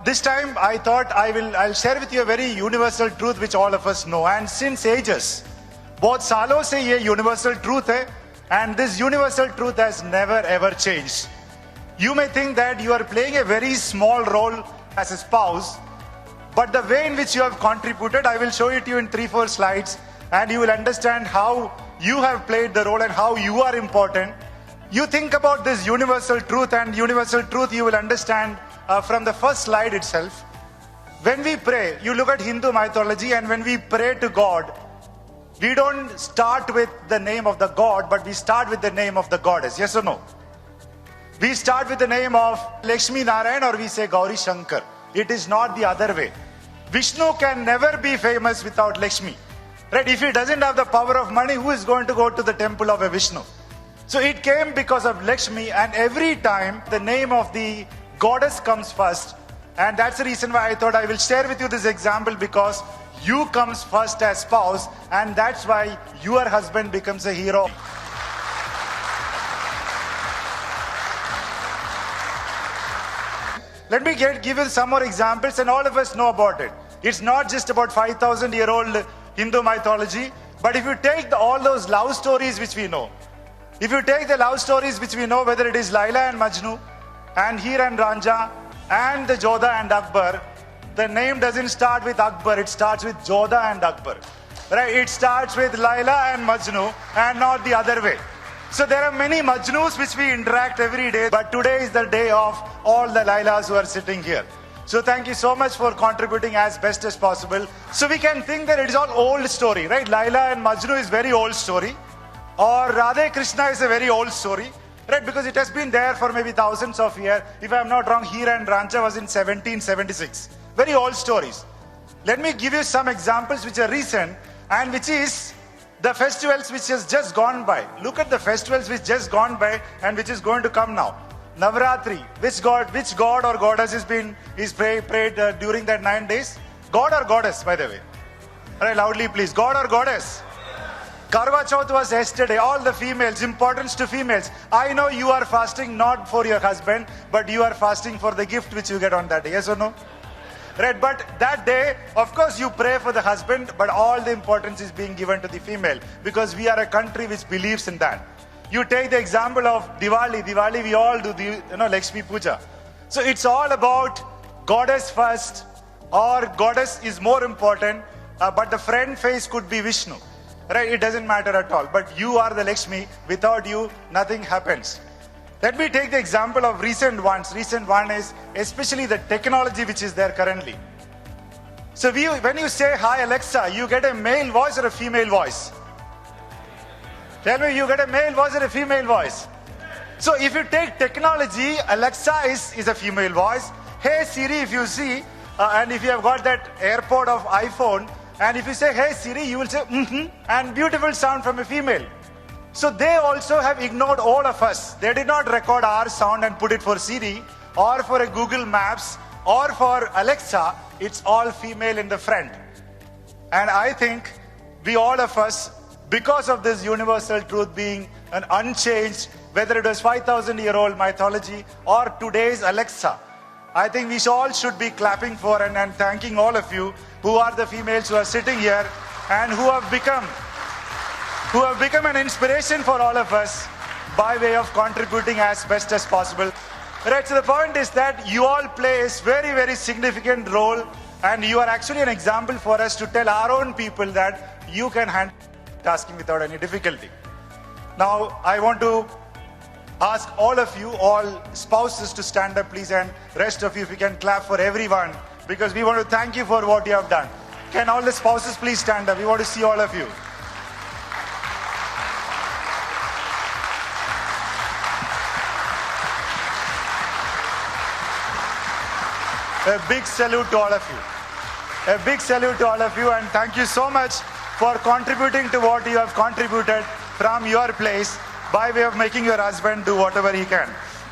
This time I thought I'll share with you a very universal truth which all of us know, and since ages, बहुत सालों से ये universal truth है, and this universal truth has never ever changed. You may think that you are playing a very small role as a spouse, but the way in which you have contributed, I will show it to you in 3-4 slides, and you will understand how you have played the role and how you are important. You think about this universal truth, and universal truth you will understand from the first slide itself. When we pray, you look at Hindu mythology, and when we pray to God, we don't start with the name of the God, but we start with the name of the goddess. Yes or no? We start with the name of Lakshmi Narayan, or we say Gauri Shankar. It is not the other way. Vishnu can never be famous without Lakshmi. Right? If he doesn't have the power of money, who is going to go to the temple of a Vishnu? So it came because of Lakshmi, and every time the name of the goddess comes first. And that's the reason why I thought I will share with you this example, because you comes first as spouse, and that's why your husband becomes a hero. Let me give you some more examples, and all of us know about it. It's not just about 5,000-year-old Hindu mythology, but if you take all those love stories which we know, if you take the love stories which we know, whether it is Laila and Majnu, and Heer and Ranjha, and the Jodha and Akbar, the name doesn't start with Akbar, it starts with Jodha and Akbar. Right? It starts with Laila and Majnu, and not the other way. So there are many Majnus which we interact every day, but today is the day of all the Lailas who are sitting here. So thank you so much for contributing as best as possible. So we can think that it is all old story, right? Laila and Majnu is very old story, or Radhe Krishna is a very old story, right? Because it has been there for maybe thousands of years. If I am not wrong, Heer and Ranjha was in 1776. Very old stories. Let me give you some examples which are recent, and which is the festivals which has just gone by. Look at the festivals which just gone by and which is going to come now. Navratri, which god or goddess is prayed during that 9 days? God or goddess, by the way? Alright, loudly please. God or goddess? Karva Chauth was yesterday. All the females, importance to females. I know you are fasting not for your husband, but you are fasting for the gift which you get on that day. Yes or no? Right, but that day, of course, you pray for the husband, but all the importance is being given to the female, because we are a country which believes in that. You take the example of Diwali. Diwali, we all do the Lakshmi Puja. So it's all about goddess first, or goddess is more important, but the friend face could be Vishnu. Right? It doesn't matter at all. But you are the Lakshmi. Without you, nothing happens. Let me take the example of recent ones. Recent one is especially the technology which is there currently. So when you say, "Hi Alexa," you get a male voice or a female voice? Tell me, you get a male voice or a female voice? So if you take technology, Alexa is a female voice. Hey Siri, if you see, and if you have got that AirPod of iPhone, and if you say, "Hey Siri," you will say, and beautiful sound from a female. So they also have ignored all of us. They did not record our sound and put it for Siri, or for a Google Maps, or for Alexa. It's all female in the front. And I think we, all of us, because of this universal truth being an unchanged, whether it was 5,000-year-old mythology or today's Alexa, I think we all should be clapping for and thanking all of you who are the females who are sitting here and who have become an inspiration for all of us by way of contributing as best as possible. Right, so the point is that you all play a very, very significant role, and you are actually an example for us to tell our own people that you can handle tasking without any difficulty. Now, I want to ask all of you, all spouses, to stand up please, and rest of you, if you can clap for everyone, because we want to thank you for what you have done. Can all the spouses please stand up? We want to see all of you. A big salute to all of you. A big salute to all of you, and thank you so much for contributing to what you have contributed from your place by way of making your husband do whatever he can.